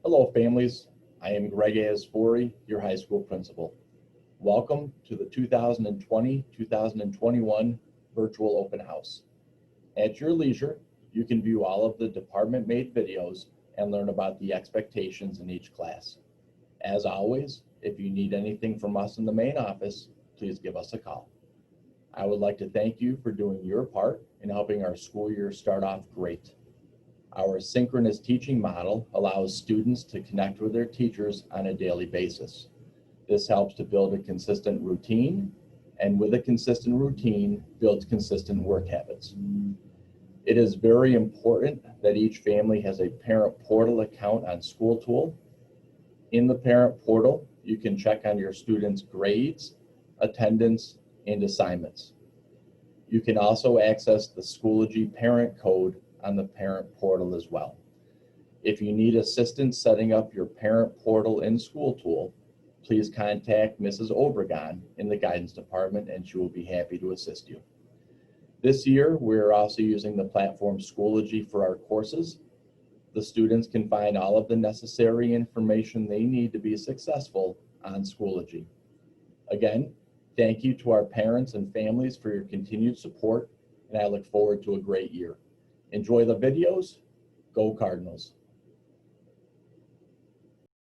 Hello, families. I am Greg Asfori, your high school principal. Welcome to the 2020-2021 virtual open house. At your leisure, you can view all of the department-made videos and learn about the expectations in each class. As always, if you need anything from us in the main office, please give us a call. I would like to thank you for doing your part in helping our school year start off great. Our synchronous teaching model allows students to connect with their teachers on a daily basis. This helps to build a consistent routine, and with a consistent routine, builds consistent work habits. It is very important that each family has a parent portal account on SchoolTool. In the parent portal, you can check on your students' grades, attendance, and assignments. You can also access the Schoology parent code on the parent portal as well. If you need assistance setting up your parent portal in SchoolTool, please contact Mrs. Obregon in the guidance department and she will be happy to assist you. This year, we're also using the platform Schoology for our courses. The students can find all of the necessary information they need to be successful on Schoology. Again, thank you to our parents and families for your continued support, and I look forward to a great year. Enjoy the videos. Go Cardinals.